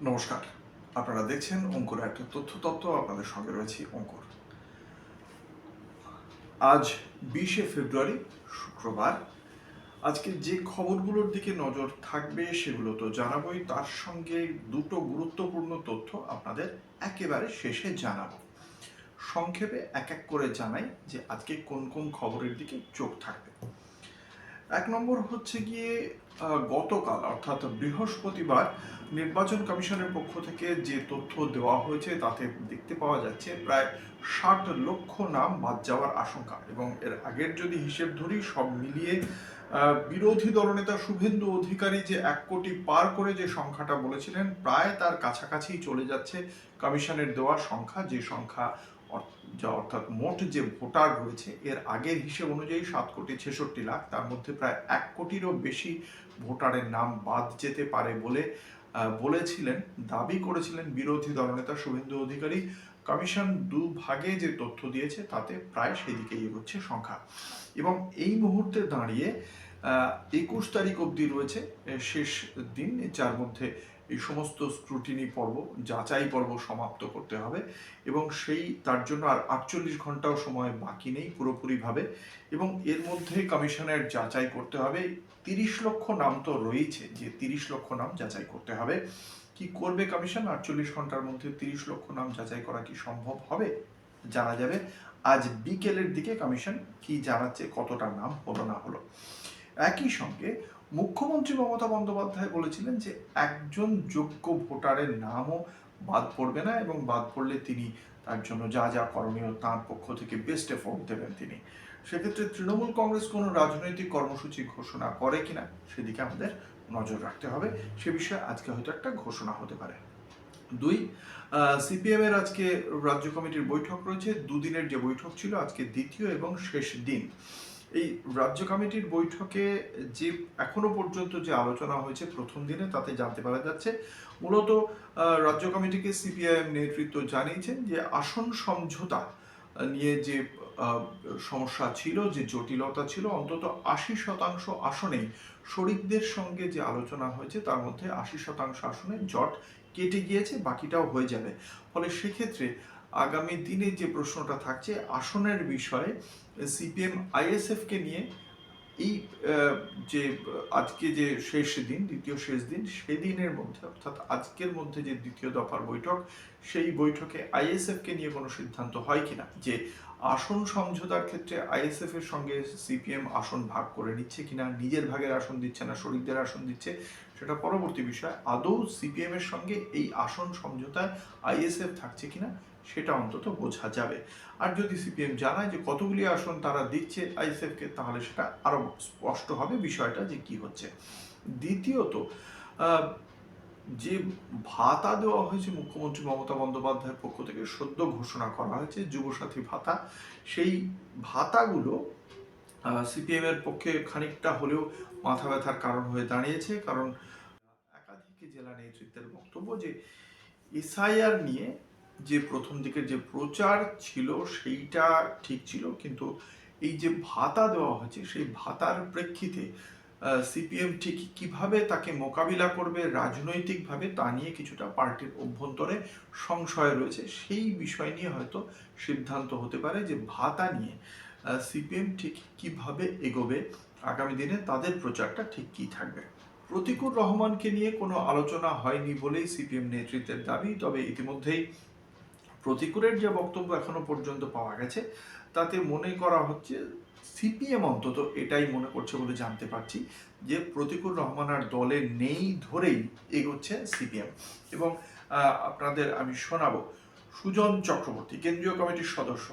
নমস্কার, আপনারা দেখছেন অঙ্কুর একটা তথ্য আপনাদের সঙ্গে রয়েছি অঙ্কুর। আজ 20শে ফেব্রুয়ারি শুক্রবার। আজকে যে খবরগুলোর দিকে নজর থাকবে সেগুলো তো জানাবোই, তার সঙ্গে দুটো গুরুত্বপূর্ণ তথ্য আপনাদের একেবারে শেষে জানাবো। সংক্ষেপে এক এক করে জানাই যে আজকে কোন কোন খবরের দিকে চোখ থাকবে। এক নম্বর হচ্ছে গিয়ে গতকাল অর্থাৎ বৃহস্পতিবার নির্বাচন কমিশনের পক্ষ থেকে যে তথ্য দেওয়া হয়েছে তাতে দেখতে পাওয়া যাচ্ছে প্রায় 60 লক্ষ নাম বাদ যাওয়ার আশঙ্কা। এবং এর আগের যদি হিসেব ধরি, সব মিলিয়ে বিরোধী দলনেতা শুভেন্দু অধিকারী যে 1 কোটি পার করে যে সংখ্যাটা বলেছিলেন, প্রায় তার কাছাকাছি চলে যাচ্ছে কমিশনের দেওয়া সংখ্যা, যে সংখ্যা অর্থাৎ মোট যে ভোটার রয়েছে এর আগের হিসেব অনুযায়ী 7,66,00,000, তার মধ্যে প্রায় 1 কোটিরও বেশি ভোটারের নাম বাদ যেতে পারে বলে বলেছিলেন, দাবি করেছিলেন বিরোধী দলনেতা শুভেন্দু অধিকারী। কমিশন দুভাগে যে তথ্য দিয়েছে তাতে প্রায় সেদিকে এগোচ্ছে সংখ্যা। এবং এই মুহূর্তে দাঁড়িয়ে 21 তারিখ অবধি রয়েছে শেষ দিন, যার মধ্যে এই সমস্ত স্ক্রুটিনি পর্ব, যাচাই পর্ব সমাপ্ত করতে হবে। এবং তার জন্য আর 48 ঘন্টাও সময় বাকি নেই পুরোপুরিভাবে। এবং এর মধ্যে কমিশনের যাচাই করতে হবে 30 লক্ষ নাম তো রয়েছে, যে 30 লক্ষ নাম যাচাই করতে হবে। কি করবে কমিশন 48 ঘন্টার মধ্যে 30 লক্ষ নাম যাচাই করা কি সম্ভব হবে, জানা যাবে আজ বিকেলের দিকে কমিশন কি জানাচ্ছে, কতটা নাম হলো না হলো। একই সঙ্গে মুখ্যমন্ত্রী মমতা বন্দ্যোপাধ্যায় বলেছিলেন যে একজন যোগ্য ভোটারের নামও বাদ পড়বে না, এবং বাদ পড়লে তিনি তার জন্য যা যা করণীয় তার পক্ষ থেকে বেস্ট এফোর্ট দেবেন তিনি। সেক্ষেত্রে তৃণমূল কংগ্রেস কোনো রাজনৈতিক কর্মসূচি ঘোষণা করে কিনা সেদিকে আমাদের নজর রাখতে হবে। সে বিষয়ে আজকে হয়তো একটা ঘোষণা হতে পারে। 2, সিপিএম এর আজকে রাজ্য কমিটির বৈঠক রয়েছে। দুদিনের যে বৈঠক ছিল, আজকে দ্বিতীয় এবং শেষ দিন। এই রাজ্য কমিটির বৈঠকে যে এখনো পর্যন্ত যে আলোচনা হয়েছে প্রথম দিনে, তাতে জানতে পারা যাচ্ছে মূলত রাজ্য কমিটিকে সিপিআইএম নেতৃত্ব জানিয়েছেন যে আসন সমঝোতা নিয়ে যে সমস্যা ছিল, যে জটিলতা ছিল, অন্তত 80% আসনেই শরিকদের সঙ্গে যে আলোচনা হয়েছে তার মধ্যে 80% আসনে জট কেটে গিয়েছে, বাকিটাও হয়ে যাবে। ফলে সেক্ষেত্রে আগামী দিনে যে প্রশ্নটা থাকছে আসনের বিষয়ে, সিপিএম আইএসএফকে নিয়ে এই যে আজকে যে শেষ দিন, দ্বিতীয় শেষ দিন, সেদিনের মধ্যে অর্থাৎ আজকের মধ্যে যে দ্বিতীয় দফার বৈঠক, সেই বৈঠকে আইএসএফকে নিয়ে কোনো সিদ্ধান্ত হয় কিনা, যে আসন সমঝোতার ক্ষেত্রে আইএসএফ এর সঙ্গে সিপিএম আসন ভাগ করে নিচ্ছে কিনা, নিজের ভাগের আসন দিচ্ছে না শরিকদের আসন দিচ্ছে, সেটা পরবর্তী বিষয়। আদৌ সিপিএম এর সঙ্গে এই আসন সমঝোতায় আইএসএফ থাকছে কিনা সেটা অন্তত বোঝা যাবে। আর যদি সিপিএম জানায় যে কতগুলি আসন তারা দিচ্ছে আইএসএফকে, তাহলে সেটা আরো স্পষ্ট হবে বিষয়টা যে কি হচ্ছে। দ্বিতীয়ত, যে ভাতা দেওয়া হয়েছে মুখ্যমন্ত্রী মমতা বন্দ্যোপাধ্যায়ের পক্ষ থেকে, সদ্য ঘোষণা করা হয়েছে যুবসাথী ভাতা, সেই ভাতাগুলো সিপিএম এর পক্ষে খানিকটা হলেও মাথা ব্যথার কারণ হয়ে দাঁড়িয়েছে। কারণ একাধিক জেলা নেতৃত্বের বক্তব্য যে এসআইআর নিয়ে যে প্রথম দিকের যে প্রচার ছিল সেইটা ঠিক ছিল, কিন্তু এই যে ভাতা দেওয়া হয়েছে সেই ভাতার প্রেক্ষিতে সিপিএম ঠিক কিভাবে তাকে মোকাবিলা করবে রাজনৈতিকভাবে, তা নিয়ে কিছুটা পার্টির অভ্যন্তরে সংশয় রয়েছে। সেই বিষয় নিয়ে হয়তো সিদ্ধান্ত হতে পারে যে ভাতা নিয়ে সিপিএম ঠিক কিভাবে এগোবে আগামী দিনে, তাদের প্রচারটা ঠিক কি থাকবে। প্রতিকুর রহমানকে নিয়ে কোনো আলোচনা হয়নি বলেই সিপিএম নেতৃত্বের দাবি। তবে ইতিমধ্যেই প্রতিকুরের যে বক্তব্য এখনো পর্যন্ত পাওয়া গেছে, তাতে মনে করা হচ্ছে, সিপিএম অন্তত এটাই মনে করছে বলে জানতে পারছি, যে প্রতিকুর রহমান আর দলে নেই ধরেই এগোচ্ছে সিপিএম। এবং আপনাদের আমি শোনাবো সুজন চক্রবর্তী, কেন্দ্রীয় কমিটির সদস্য,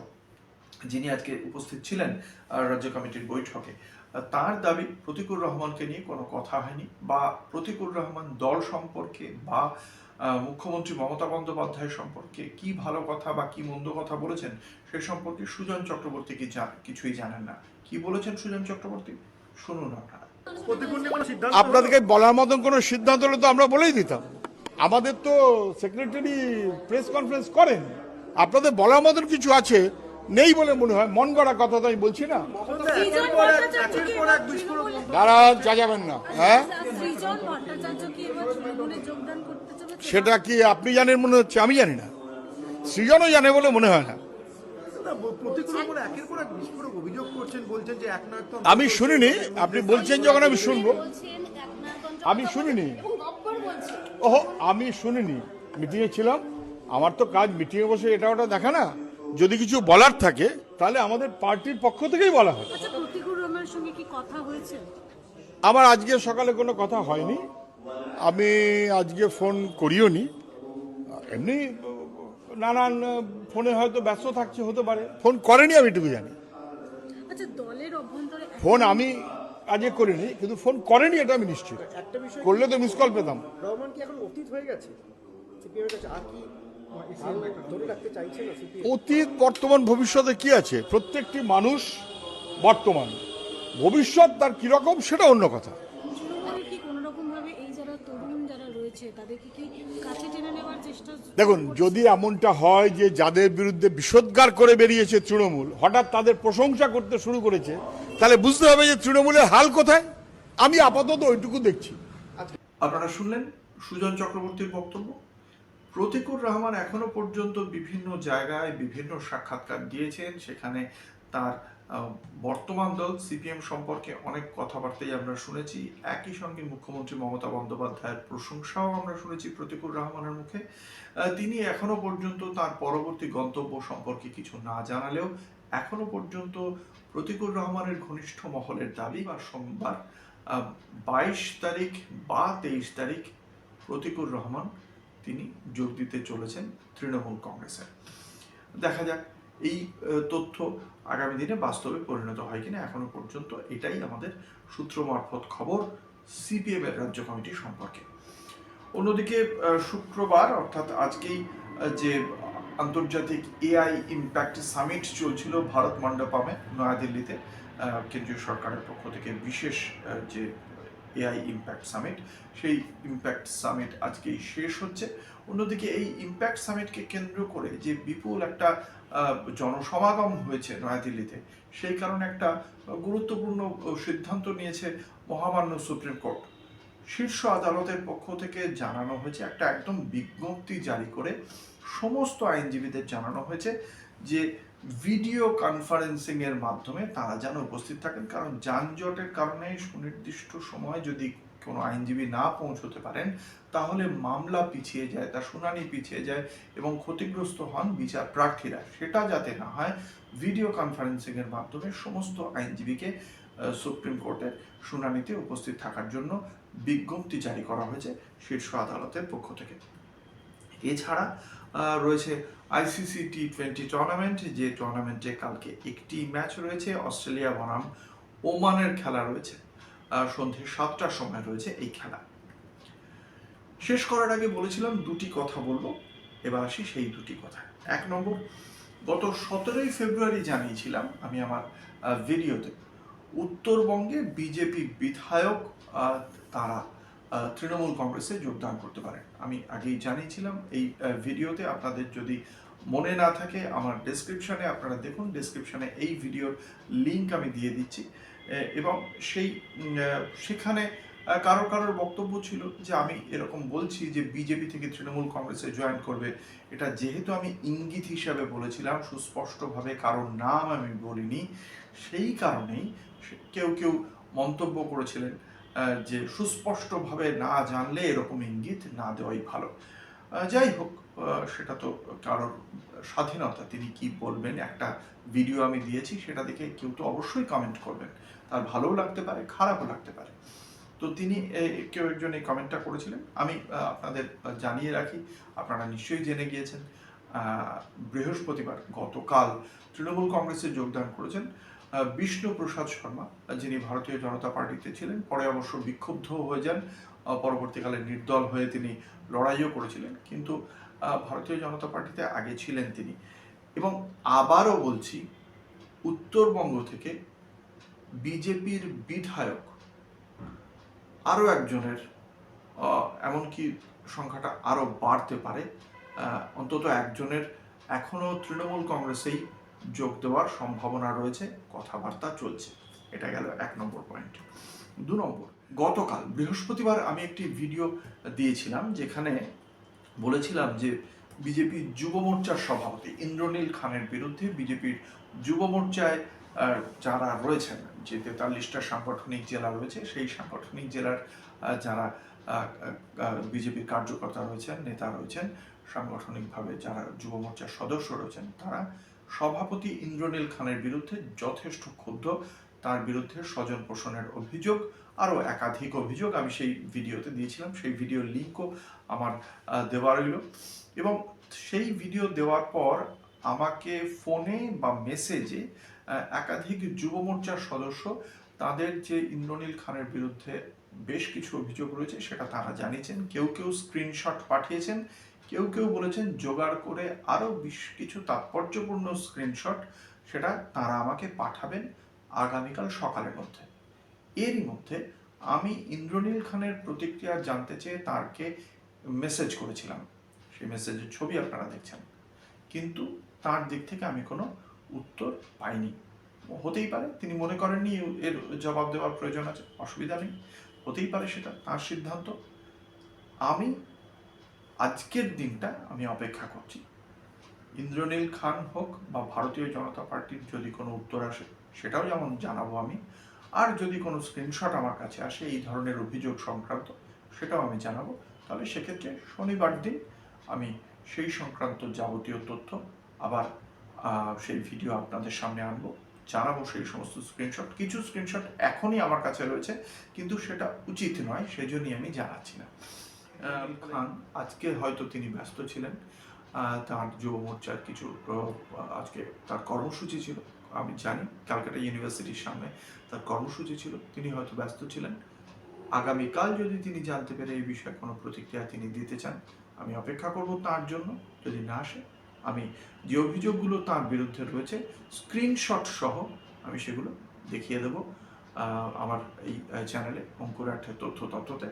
যিনি আজকে উপস্থিত ছিলেন রাজ্য কমিটির বৈঠকে, তার দাবি প্রতিকুর রহমানকে নিয়ে কোনো কথা হয়নি, বা প্রতিকুর রহমান দল সম্পর্কে বা মুখ্যমন্ত্রী মমতা বন্দ্যোপাধ্যায় সম্পর্কে কি ভালো কথা বা কি মন্দ কথা বলেছেন সে সম্পর্কে সুজন চক্রবর্তী কিছুই জানেন না। কি বলেছেন সুজন চক্রবর্তী, শুনুন আপনারা। আপনাদেরকে বলার মতন কোনো সিদ্ধান্ত হলে তো আমরা বলেই দিতাম। আমাদের তো সেক্রেটারি প্রেস কনফারেন্স করেন, আপনাদের বলার মতন কিছু আছে নেই বলে মনে হয়। মন গড়া কথা তো আমি বলছি না, যারা যা যাবেন না। হ্যাঁ, সেটা কি আপনি জানেন মনে হচ্ছে? আমি জানি না, সৃজনও জানে বলে মনে হয় না। প্রতিকূলের উপর একের পর এক বিস্ফোরক অভিযোগ করছেন, বলছেন যে একনায়কতন্ত্র আমি চলছে, শুনিনি, দলের আপনি মধ্যে বলছেন যখন আমি শুনবো। বলছেন একনায়কতন্ত্র আমি কথা শুনিনি। বলে এবং গব্বর বলছে। ওহো, আমি শুনিনি, মিটিংয়ে ছিলাম। আমার তো কাজ মিটিংয়ে বসে এটা ওটা দেখা না। যদি কিছু বলার থাকে তাহলে আমাদের পার্টির পক্ষ থেকেই বলা হয়। আচ্ছা, প্রতিকুল রহমানের সঙ্গে কি কথা হয়েছে? আমার আজকে সকালে কোনো কথা হয়নি, আমি আজকে ফোন করিও নি। এমনি নানান ফোনে হয়তো ব্যস্ত থাকছে, হতে পারে। ফোন করেনি, আমি এটুকু জানি। আচ্ছা, দলের অভ্যন্তরে ফোন আমি আজকে করিনি, কিন্তু ফোন করেনি এটা আমি নিশ্চিত। একটা বিষয়, করলে তো মিস কল পেতাম। রহমান কি এখন অতীত হয়ে গেছে সিপিএম এর কাছে? আর কি ধরে রাখতে চাইছে না সিপিএম? অতীত, বর্তমান, ভবিষ্যতে কি আছে? প্রত্যেকটি মানুষ বর্তমান, ভবিষ্যৎ তার কিরকম সেটা অন্য কথা। তৃণমূলের কি কোনো রকম ভাবে এই যারা তরুণ যারা রয়েছে তাদেরকে কি কাছে টেনে নেওয়ার চেষ্টা? দেখুন, যদি এমনটা হয় যে যাদের বিরুদ্ধে বিষোদ্গার করে বেরিয়েছে তৃণমূল হঠাৎ তাদের প্রশংসা করতে শুরু করেছে, তাহলে বুঝতে হবে যে তৃণমূলের হাল কোথায়। আমি আপাতত ওইটুকু দেখছি। আপনারা শুনলেন সুজন চক্রবর্তীর বক্তব্য। প্রতিকুর রহমান এখনো পর্যন্ত বিভিন্ন জায়গায় বিভিন্ন সাক্ষাৎকার দিয়েছেন, সেখানে তার বর্তমান দল সিপিএম সম্পর্কে অনেক কথাবার্তাই আমরা শুনেছি। একই সঙ্গে মুখ্যমন্ত্রী মমতা বন্দ্যোপাধ্যায়ের প্রশংসাও আমরা শুনেছি প্রতিকুর রহমানের মুখে। তিনি এখনো পর্যন্ত তার পরবর্তী গন্তব্য সম্পর্কে কিছু না জানালেও এখনো পর্যন্ত প্রতিকুর রহমানের ঘনিষ্ঠ মহলের দাবি বা সোমবার 22 তারিখ বা 23 তারিখ প্রতিকুর রহমান তিনি যোগ দিতে চলেছেন তৃণমূল কংগ্রেসে। দেখা যাক এই তথ্য আগামী দিনে বাস্তবে পরিণত হয় কিনা। এখনো পর্যন্ত এটাই আমাদের সূত্র মারফত খবর সিপিএম এর রাজ্য কমিটি সম্পর্কে। অন্যদিকে শুক্রবার অর্থাৎ আজকেই যে আন্তর্জাতিক এআই ইম্প্যাক্ট সামিট চলছিল ভারত মণ্ডপমে নয়াদিল্লিতে, কেন্দ্রীয় সরকারের পক্ষ থেকে বিশেষ যে এআই ইম্প্যাক্ট সামিট, সেই ইম্প্যাক্ট সামিট আজকেই শেষ হচ্ছে। অন্যদিকে এই ইম্প্যাক্ট সামিটকে কেন্দ্র করে যে বিপুল একটা জনসমাগম হয়েছে নয়াদিল্লিতে, সেই কারণে একটা গুরুত্বপূর্ণ সিদ্ধান্ত নিয়েছে মহামান্য সুপ্রিম কোর্ট। শীর্ষ আদালতের পক্ষ থেকে জানানো হয়েছে, একটা একদম বিজ্ঞপ্তি জারি করে সমস্ত আইনজীবীদের জানানো হয়েছে যে ভিডিও কনফারেন্সিং এর মাধ্যমে তারা যেন উপস্থিত থাকেন। কারণ যানজটের কারণে সুনির্দিষ্ট সময় যদি কোনো আইনজীবী না পৌঁছতে পারেন তাহলে মামলা পিছিয়ে যায়, তার শুনানি পিছিয়ে যায় এবং ক্ষতিগ্রস্ত হন বিচার প্রার্থীরা। সেটা যাতে না হয়, ভিডিও কনফারেন্সিং এর মাধ্যমে সমস্ত আইনজীবীকে সুপ্রিম কোর্টের শুনানিতে উপস্থিত থাকার জন্য বিজ্ঞপ্তি জারি করা হয়েছে শীর্ষ আদালতের পক্ষ থেকে। এছাড়া রয়েছে আইসিসি টি20 টুর্নামেন্ট, যে টুর্নামেন্টে কালকে একটি ম্যাচ রয়েছে, অস্ট্রেলিয়া বনাম ওমানের খেলা রয়েছে, সন্ধ্যে 7টার সময় রয়েছে এই খেলা। শেষ করার আগে বলেছিলাম দুটি কথা বলবো, এবার আসি সেই দুটি কথা। 1 নম্বর, গত 17ই ফেব্রুয়ারি জানিয়েছিলাম আমি আমার ভিডিওতে, উত্তরবঙ্গে বিজেপি বিধায়ক তারা তৃণমূল কংগ্রেসে যোগদান করতে পারেন। আমি আগেই জানিয়েছিলাম এই ভিডিওতে। আপনাদের যদি মনে না থাকে আমার ডেসক্রিপশনে আপনারা দেখুন, ডেসক্রিপশনে এই ভিডিওর লিংক আমি দিয়ে দিচ্ছি। এবং সেখানে কারোর বক্তব্য ছিল যে আমি এরকম বলছি যে বিজেপি থেকে তৃণমূল কংগ্রেসে জয়েন করবে। এটা যেহেতু আমি ইঙ্গিত হিসাবে বলেছিলাম, সুস্পষ্টভাবে কারোর নাম আমি বলিনি, সেই কারণেই কেউ মন্তব্য করেছিলেন যে সুস্পষ্টভাবে না জানলে এরকম ইঙ্গিত না দেওয়াই ভালো। যাই হোক, সেটা তো কারোর স্বাধীনতা, তিনি কি বলবেন। একটা ভিডিও আমি দিয়েছি, সেটা দেখে কেউ তো অবশ্যই কমেন্ট করবেন, তার ভালোও লাগতে পারে, খারাপও লাগতে পারে। তো তিনি কেউ একজন এই কমেন্টটা করেছিলেন। আমি আপনাদের জানিয়ে রাখি, আপনারা নিশ্চয়ই জেনে গিয়েছেন, বৃহস্পতিবার গতকাল তৃণমূল কংগ্রেসে যোগদান করেছেন বিষ্ণু প্রসাদ শর্মা, যিনি ভারতীয় জনতা পার্টিতে ছিলেন, পরে অবশ্য বিক্ষুব্ধ হয়ে যান, পরবর্তীকালে নির্দল হয়ে তিনি লড়াইও করেছিলেন, কিন্তু ভারতীয় জনতা পার্টিতে আগে ছিলেন তিনি। এবং আবারও বলছি, উত্তরবঙ্গ থেকে বিজেপির বিধায়ক আরও একজনের, এমনকি সংখ্যাটা আরও বাড়তে পারে, অন্তত একজনের এখনও তৃণমূল কংগ্রেসেই যোগ দেওয়ার সম্ভাবনা রয়েছে, কথাবার্তা চলছে। এটা গেল 1 নম্বর পয়েন্ট। 2 নম্বর, গতকাল বৃহস্পতিবার আমি একটি ভিডিও দিয়েছিলাম যেখানে বলেছিলাম যে বিজেপি যুব মোর্চার সভাপতি ইন্দ্রনীল খানের বিরুদ্ধে বিজেপির যুব মোর্চায় যারা রয়েছেন, যে 43টা সাংগঠনিক জেলা রয়েছে, সেই সাংগঠনিক জেলার যারা বিজেপির কার্যকর্তা রয়েছেন, নেতা রয়েছেন, সাংগঠনিকভাবে যারা যুব মোর্চার সদস্য রয়েছেন, তারা সভাপতি ইন্দ্রনীল খানের বিরুদ্ধে যথেষ্ট ক্ষুব্ধ। তার বিরুদ্ধে স্বজন পোষণের অভিযোগ, আরও একাধিক অভিযোগ আমি সেই ভিডিওতে দিয়েছিলাম। সেই ভিডিওর লিঙ্কও আমার দেওয়া রইল। এবং সেই ভিডিও দেওয়ার পর আমাকে ফোনে বা মেসেজে একাধিক যুব মোর্চার সদস্য তাদের যে ইন্দ্রনীল খানের বিরুদ্ধে বেশ কিছু অভিযোগ রয়েছে সেটা তারা জানিয়েছেন। কেউ কেউ স্ক্রিনশট পাঠিয়েছেন, কেউ কেউ বলেছেন জোগাড় করে আরও বেশ কিছু তাৎপর্যপূর্ণ স্ক্রিনশট সেটা তারা আমাকে পাঠাবেন আগামীকাল সকালের মধ্যে। এরই মধ্যে আমি ইন্দ্রনীল খানের প্রতিক্রিয়া জানতে চেয়ে তারকে মেসেজ করেছিলাম, সেই মেসেজের ছবি আপনারা দেখছেন, কিন্তু তার দিক থেকে আমি কোনো উত্তর পাইনি। হতেই পারে তিনি মনে করেননি এর জবাব দেওয়ার প্রয়োজন আছে, অসুবিধা নেই, হতেই পারে, সেটা তার সিদ্ধান্ত। আমি আজকের দিনটা আমি অপেক্ষা করছি। ইন্দ্রনীল খান হোক বা ভারতীয় জনতা পার্টির যদি কোনো উত্তর আসে সেটাও যেমন জানাবো আমি, আর যদি কোনো স্ক্রিনশট আমার কাছে আসে এই ধরনের অভিযোগ সংক্রান্ত সেটাও আমি জানাবো। তাহলে সেক্ষেত্রে শনিবার দিন আমি সেই সংক্রান্ত যাবতীয় তথ্য আবার সেই ভিডিও আপনাদের সামনে আনবো, জানাবো সেই সমস্ত স্ক্রিনশট। কিছু স্ক্রিনশট এখনই আমার কাছে রয়েছে, কিন্তু সেটা উচিত নয়, সেই জন্যই আমি জানাচ্ছি না। খান আজকে হয়তো তিনি ব্যস্ত ছিলেন, তার যুব মোর্চার কিছু আজকে তার কর্মসূচি ছিল, আমি জানি ক্যালকাটা ইউনিভার্সিটির সামনে তার কর্মসূচি ছিল, তিনি হয়তো ব্যস্ত ছিলেন। আগামীকাল যদি তিনি জানতে পেরে এই বিষয়ে কোনো প্রতিক্রিয়া তিনি দিতে চান, আমি অপেক্ষা করব তার জন্য। যদি না আসে, আমি যে অভিযোগগুলো তার বিরুদ্ধে রয়েছে স্ক্রিনশট সহ আমি সেগুলো দেখিয়ে দেব আমার এই চ্যানেলে অঙ্কুরাঠের তথ্যতে।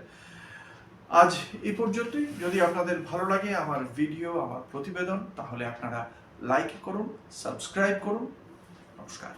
আজ এই পর্যন্তই। যদি আপনাদের ভালো লাগে আমার ভিডিও, আমার প্রতিবেদন, তাহলে আপনারা লাইক করুন, সাবস্ক্রাইব করুন। নমস্কার।